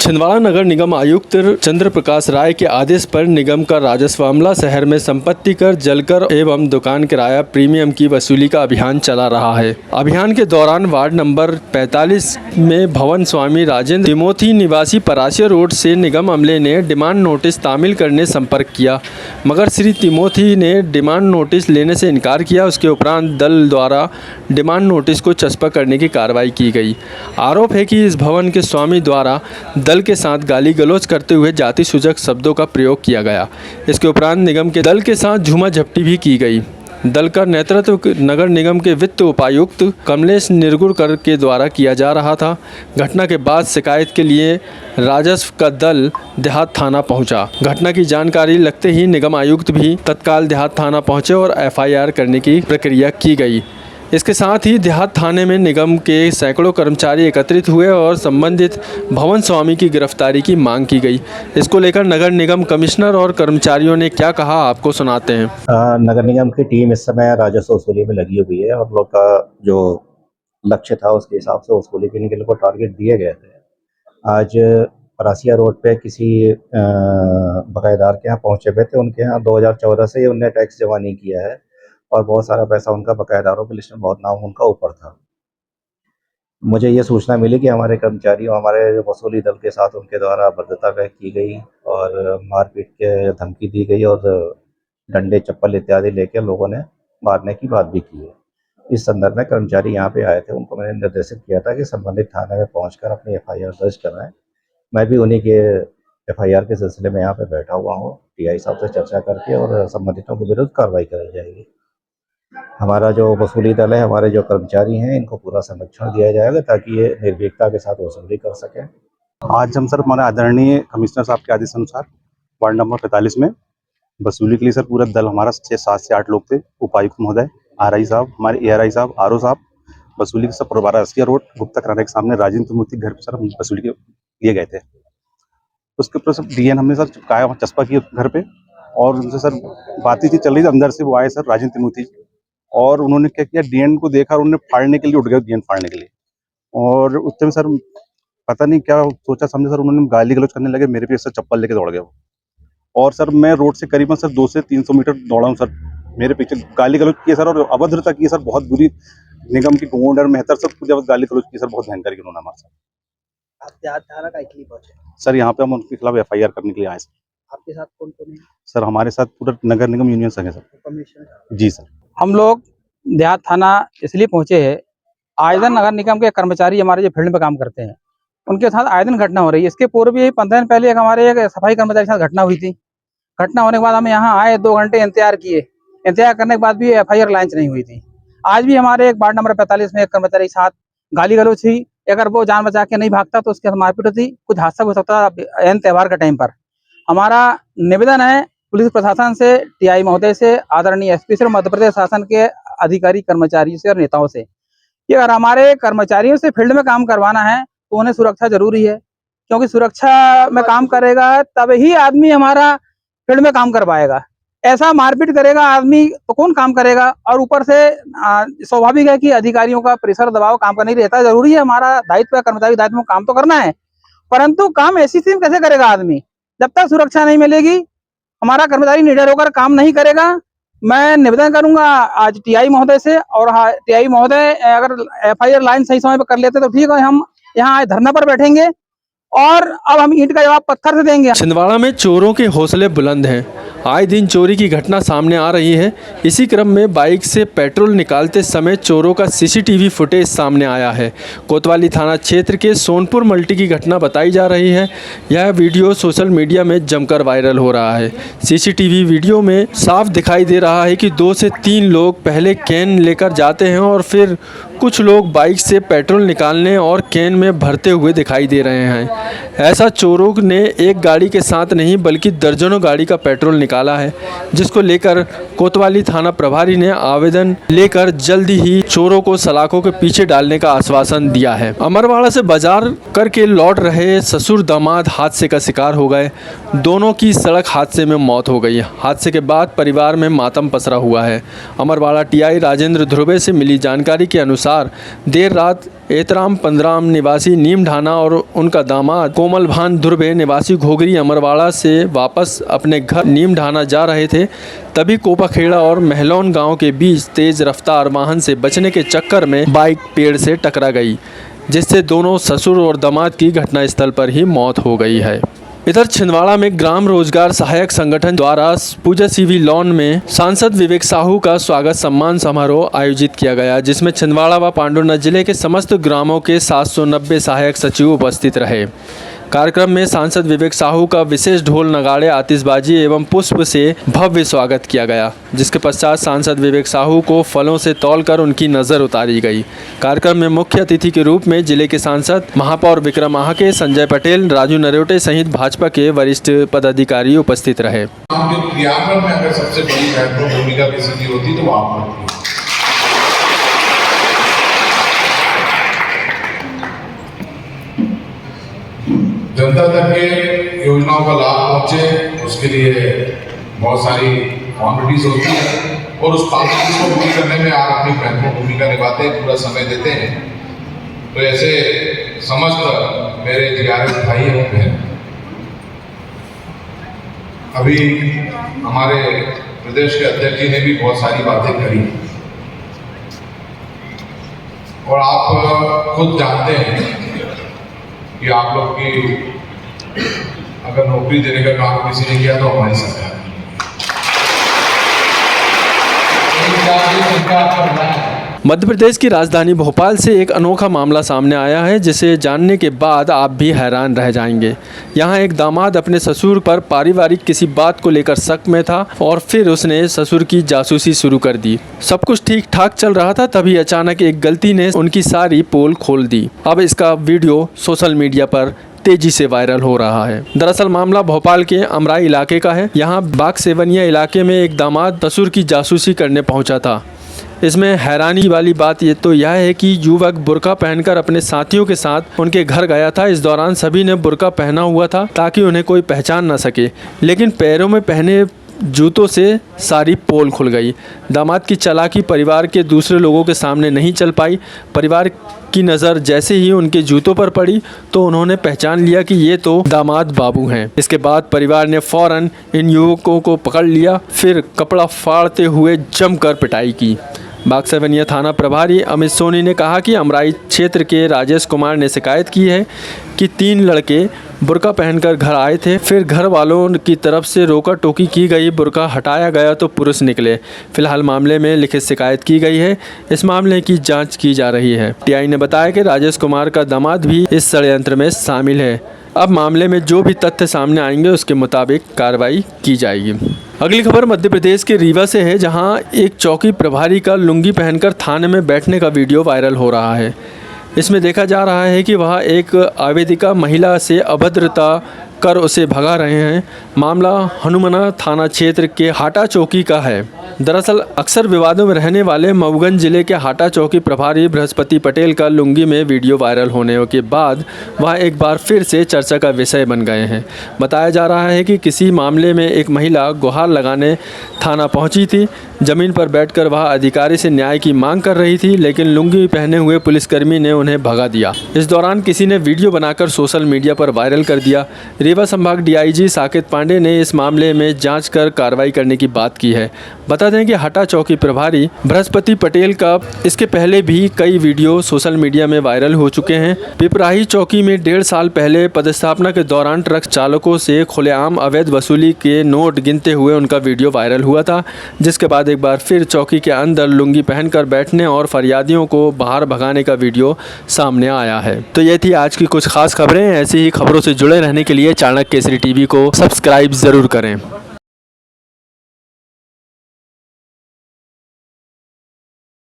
छिंदवाड़ा नगर निगम आयुक्त चंद्र प्रकाश राय के आदेश पर निगम का राजस्व अमला शहर में संपत्ति कर, जलकर एवं दुकान किराया प्रीमियम की वसूली का अभियान चला रहा है। अभियान के दौरान वार्ड नंबर 45 में भवन स्वामी राजेंद्र तिमोथी निवासी परासिया रोड से निगम अमले ने डिमांड नोटिस तामील करने संपर्क किया, मगर श्री तिमोथी ने डिमांड नोटिस लेने से इनकार किया। उसके उपरांत दल द्वारा डिमांड नोटिस को चस्पा करने की कार्रवाई की गई। आरोप है कि इस भवन के स्वामी द्वारा दल के साथ गाली गलौज करते हुए जाति सूचक शब्दों का प्रयोग किया गया। इसके उपरांत निगम के दल के साथ झूमा झपटी भी की गई। दल का नेतृत्व नगर निगम के वित्त उपायुक्त कमलेश निरगुड़कर के द्वारा किया जा रहा था। घटना के बाद शिकायत के लिए राजस्व का दल देहात थाना पहुंचा। घटना की जानकारी लगते ही निगम आयुक्त भी तत्काल देहात थाना पहुंचे और एफआईआर करने की प्रक्रिया की गई। इसके साथ ही देहात थाने में निगम के सैकड़ों कर्मचारी एकत्रित हुए और संबंधित भवन स्वामी की गिरफ्तारी की मांग की गई। इसको लेकर नगर निगम कमिश्नर और कर्मचारियों ने क्या कहा, आपको सुनाते हैं। नगर निगम की टीम इस समय राजस्व वसूली में लगी हुई है और लोग का जो लक्ष्य था उसके हिसाब से वसूली करने के लिए को टारगेट दिए गए थे। आज परासिया रोड पे किसी बकायेदार के यहाँ पहुंचे हुए थे। उनके यहाँ 2014 से उनने टैक्स जमा नहीं किया है और बहुत सारा पैसा उनका बकायेदारों की लिस्ट में बहुत नाम उनका ऊपर था। मुझे ये सूचना मिली कि हमारे कर्मचारियों, हमारे वसूली दल के साथ उनके द्वारा अभद्रता व्यक्त की गई और मारपीट के धमकी दी गई और डंडे, चप्पल इत्यादि लेकर लोगों ने मारने की बात भी की है। इस संदर्भ में कर्मचारी यहाँ पे आए थे, उनको मैंने निर्देशित किया था कि संबंधित थाने में पहुँचकर अपनी एफआईआर दर्ज कराएं। मैं भी उन्हीं के एफआईआर के सिलसिले में यहाँ पे बैठा हुआ हूँ। टीआई साहब से चर्चा करके और संबंधितों के विरुद्ध कार्रवाई कराई जाएगी। हमारा जो वसूली दल है, हमारे जो कर्मचारी हैं, इनको पूरा संरक्षण दिया जाएगा ताकि ये निर्भीकता के साथ वसूली कर सकें। आज हम सर हमारे आदरणीय कमिश्नर साहब के आदेश अनुसार वार्ड नंबर 45 में वसूली के लिए सर पूरा दल हमारा 7 से 8 लोग थे। उपायुक्त महोदय, आरआई साहब, हमारे एआरआई साहब, आरओ साहब, वसूली के सब परासिया रोड गुप्ता किराना के सामने राजेंद्र तिमोथी घर पर सर हम वसूली के लिए गए थे। उसके ऊपर सब डीएन हमने सर चिपकाया, चस्पा किया घर पे और उनसे सर बातचीत चल रही थी। अंदर से वो आए सर राजेंद्र तिमोथी और उन्होंने क्या किया, डीएन को देखा और उन्होंने फाड़ने के लिए उठ गए, डीएन फाड़ने के लिए। और उस टाइम सर पता नहीं क्या सोचा समझे सर, उन्होंने गाली गलौज करने लगे। मेरे पे सर चप्पल लेके दौड़ गए वो और सर मैं रोड से करीबन सर 200 से 300 मीटर दौड़ा हूँ सर। मेरे पीछे गाली गलौज किए सर और अभद्रता की सर, बहुत बुरी। निगम की गोंड और मेहतर सब कुछ गाली गलौज की सर, बहुत भयंकर की उन्होंने हमारे साथ। आप देहात थाना का इसलिए पहुंचे? सर यहाँ पे हम उनके खिलाफ एफआईआर करने के लिए आए सर। आपके साथ कौन कौन है? सर हमारे साथ पूरा नगर निगम यूनियन संघ है सर। कमिश्नर जी सर। हम लोग देहात थाना इसलिए पहुंचे हैं, आए दिन नगर निगम के कर्मचारी हमारे जो फील्ड में काम करते हैं उनके साथ आए दिन घटना हो रही है। इसके पूर्व भी 15 दिन पहले हमारे एक सफाई कर्मचारी के साथ घटना हुई थी। घटना होने के बाद हम यहाँ आए, 2 घंटे इंतजार किए। इंतजार करने के बाद भी एफआईआर लॉन्च नहीं हुई थी। आज भी हमारे एक वार्ड नंबर 45 में एक कर्मचारी के साथ गाली गलौज थी। अगर वो जान बचा के नहीं भागता तो उसके साथ मारपीट होती, कुछ हादसा हो सकता था एन त्योहार के टाइम पर। हमारा निवेदन है पुलिस प्रशासन से, टीआई महोदय से, आदरणीय एसपी से, मध्य प्रदेश शासन के अधिकारी, कर्मचारियों से और नेताओं से कि अगर हमारे कर्मचारियों से फील्ड में काम करवाना है तो उन्हें सुरक्षा जरूरी है, क्योंकि सुरक्षा में काम करेगा तभी आदमी हमारा फील्ड में काम करवाएगा। ऐसा मारपीट करेगा आदमी तो कौन काम करेगा। और ऊपर से स्वाभाविक है कि अधिकारियों का प्रेशर, दबाव काम का नहीं रहता। जरूरी है, हमारा दायित्व है, कर्मचारी दायित्व में काम तो करना है, परंतु काम ऐसी स्थिति में कैसे करेगा आदमी जब तक सुरक्षा नहीं मिलेगी। हमारा कर्मचारी निडर होकर काम नहीं करेगा। मैं निवेदन करूंगा आज टीआई महोदय से, और टीआई महोदय अगर एफआईआर लाइन सही समय पर कर लेते तो ठीक है, हम यहाँ धरना पर बैठेंगे और अब हम ईंट का जवाब पत्थर से देंगे। छिंदवाड़ा में चोरों के हौसले बुलंद हैं। आए दिन चोरी की घटना सामने आ रही है। इसी क्रम में बाइक से पेट्रोल निकालते समय चोरों का सीसीटीवी फुटेज सामने आया है। कोतवाली थाना क्षेत्र के सोनपुर मल्टी की घटना बताई जा रही है। यह वीडियो सोशल मीडिया में जमकर वायरल हो रहा है। सीसीटीवी वीडियो में साफ दिखाई दे रहा है कि 2 से 3 लोग पहले कैन लेकर जाते हैं और फिर कुछ लोग बाइक से पेट्रोल निकालने और कैन में भरते हुए दिखाई दे रहे हैं। ऐसा चोरों ने एक गाड़ी के साथ नहीं बल्कि दर्जनों गाड़ी का पेट्रोल निकाला है, जिसको लेकर कोतवाली थाना प्रभारी ने आवेदन लेकर जल्दी ही चोरों को सलाखों के पीछे डालने का आश्वासन दिया है। अमरवाड़ा से बाजार करके लौट रहे ससुर दामाद हादसे का शिकार हो गए। दोनों की सड़क हादसे में मौत हो गई। हादसे के बाद परिवार में मातम पसरा हुआ है। अमरवाड़ा टीआई राजेंद्र ध्रुवे से मिली जानकारी के अनुसार देर रात एतराम पंद्राम निवासी नीमढाना और उनका दामाद कोमल भान धुर्वे निवासी घोगरी अमरवाड़ा से वापस अपने घर नीमढाना जा रहे थे, तभी कोपाखेड़ा और महलौन गांव के बीच तेज रफ्तार वाहन से बचने के चक्कर में बाइक पेड़ से टकरा गई, जिससे दोनों ससुर और दामाद की घटनास्थल पर ही मौत हो गई है। इधर छिंदवाड़ा में ग्राम रोजगार सहायक संगठन द्वारा पूजा सीवी लॉन में सांसद विवेक साहू का स्वागत सम्मान समारोह आयोजित किया गया, जिसमें छिंदवाड़ा व पांडुनाथ जिले के समस्त ग्रामों के 790 सहायक सचिव उपस्थित रहे। कार्यक्रम में सांसद विवेक साहू का विशेष ढोल नगाड़े आतिशबाजी एवं पुष्प से भव्य स्वागत किया गया, जिसके पश्चात सांसद विवेक साहू को फलों से तौलकर उनकी नज़र उतारी गई। कार्यक्रम में मुख्य अतिथि के रूप में जिले के सांसद महापौर विक्रम आहाके, संजय पटेल, राजू नरोटे सहित भाजपा के वरिष्ठ पदाधिकारी उपस्थित रहे। क्रियान्वयन में अगर सबसे बड़ी महत्वपूर्ण भूमिका किसी की होती तो वो आप होती है। जनता तक के योजनाओं का लाभ पहुंचे, उसके लिए बहुत सारी फॉर्मेलिटीज होती है और उस फॉर्मेलिटीज को पूरी करने में आप अपनी महत्वपूर्ण भूमिका निभाते हैं, पूरा समय देते हैं। तो ऐसे समस्त मेरे जीआरएस भाई और बहन, अभी हमारे प्रदेश के अध्यक्ष जी ने भी बहुत सारी बातें करी और आप खुद जानते हैं कि आप लोग की अगर नौकरी देने का काम किसी ने किया तो हमारी सरकार ने। मध्य प्रदेश की राजधानी भोपाल से एक अनोखा मामला सामने आया है, जिसे जानने के बाद आप भी हैरान रह जाएंगे। यहाँ एक दामाद अपने ससुर पर पारिवारिक किसी बात को लेकर शक में था और फिर उसने ससुर की जासूसी शुरू कर दी। सब कुछ ठीक ठाक चल रहा था, तभी अचानक एक गलती ने उनकी सारी पोल खोल दी। अब इसका वीडियो सोशल मीडिया पर तेजी से वायरल हो रहा है। दरअसल मामला भोपाल के अमराई इलाके का है। यहाँ बाग सेवनिया इलाके में एक दामाद ससुर की जासूसी करने पहुँचा था। इसमें हैरानी वाली बात ये तो यह है कि युवक बुर्का पहनकर अपने साथियों के साथ उनके घर गया था। इस दौरान सभी ने बुर्का पहना हुआ था ताकि उन्हें कोई पहचान न सके, लेकिन पैरों में पहने जूतों से सारी पोल खुल गई। दामाद की चालाकी परिवार के दूसरे लोगों के सामने नहीं चल पाई। परिवार की नज़र जैसे ही उनके जूतों पर पड़ी तो उन्होंने पहचान लिया कि ये तो दामाद बाबू हैं। इसके बाद परिवार ने फ़ौरन इन युवकों को पकड़ लिया, फिर कपड़ा फाड़ते हुए जमकर पिटाई की। बागसेवनिया थाना प्रभारी अमित सोनी ने कहा कि अमराई क्षेत्र के राजेश कुमार ने शिकायत की है कि 3 लड़के बुर्का पहनकर घर आए थे, फिर घर वालों की तरफ से रोका टोकी की गई, बुर्का हटाया गया तो पुरुष निकले। फिलहाल मामले में लिखित शिकायत की गई है। इस मामले की जांच की जा रही है। टीआई ने बताया कि राजेश कुमार का दामाद भी इस षड्यंत्र में शामिल है। अब मामले में जो भी तथ्य सामने आएंगे उसके मुताबिक कार्रवाई की जाएगी। अगली खबर मध्य प्रदेश के रीवा से है, जहां एक चौकी प्रभारी का लुंगी पहनकर थाने में बैठने का वीडियो वायरल हो रहा है। इसमें देखा जा रहा है कि वह एक आवेदिका महिला से अभद्रता कर उसे भगा रहे हैं। मामला हनुमना थाना क्षेत्र के हाटा चौकी का है। दरअसल अक्सर विवादों में रहने वाले मऊगंज जिले के हाटा चौकी प्रभारी बृहस्पति पटेल का लुंगी में वीडियो वायरल होने के बाद वह एक बार फिर से चर्चा का विषय बन गए हैं। बताया जा रहा है कि किसी मामले में एक महिला गुहार लगाने थाना पहुंची थी। जमीन पर बैठकर वह अधिकारी से न्याय की मांग कर रही थी, लेकिन लुंगी पहने हुए पुलिसकर्मी ने उन्हें भगा दिया। इस दौरान किसी ने वीडियो बनाकर सोशल मीडिया पर वायरल कर दिया। रीवा संभाग डीआईजी साकेत पांडे ने इस मामले में जांच कर कार्रवाई करने की बात की है। बता दें कि हाटा चौकी प्रभारी बृहस्पति पटेल का इसके पहले भी कई वीडियो सोशल मीडिया में वायरल हो चुके हैं। पिपराही चौकी में 1.5 साल पहले पदस्थापना के दौरान ट्रक चालकों से खुलेआम अवैध वसूली के नोट गिनते हुए उनका वीडियो वायरल हुआ था, जिसके बाद एक बार फिर चौकी के अंदर लुंगी पहनकर बैठने और फरियादियों को बाहर भगाने का वीडियो सामने आया है। तो ये थी आज की कुछ खास खबरें। ऐसी ही खबरों से जुड़े रहने के लिए चाणक्य केसरी टीवी को सब्सक्राइब ज़रूर करें।